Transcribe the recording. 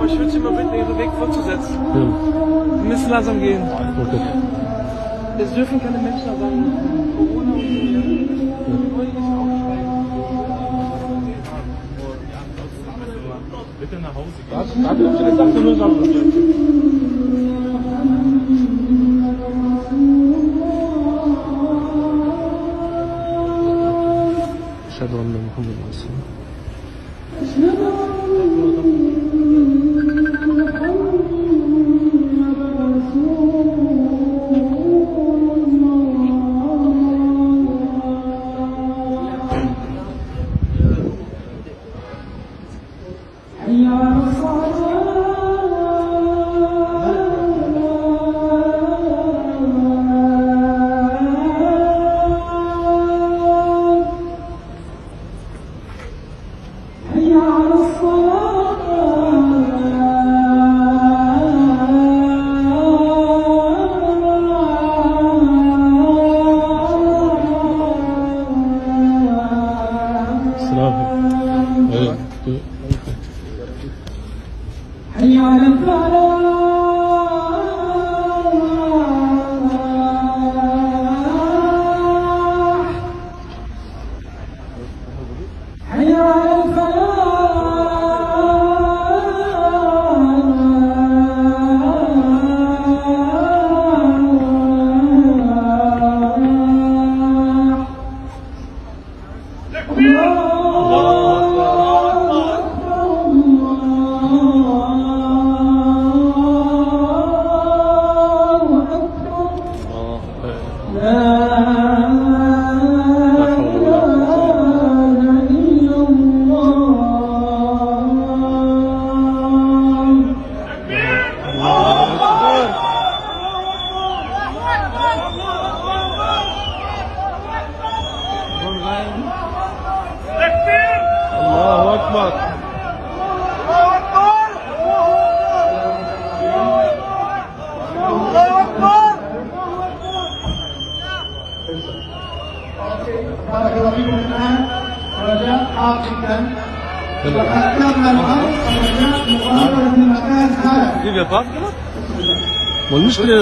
ich würde Sie mal bitten, Ihre Weg fortzusetzen. Ja. Wir müssen langsam gehen. Okay. Es dürfen keine Menschen da sein. Corona und so. Wir wollen nicht aufsteigen. Bitte nach Hause أشهد أن محمد رسول الله. حي على الفلاح حي على الله أكبر. بارك الله فيكم. الآن رجاء حقيقة وأكثرنا الأمر رجاء مغادرة المكان هذا. والمشكلة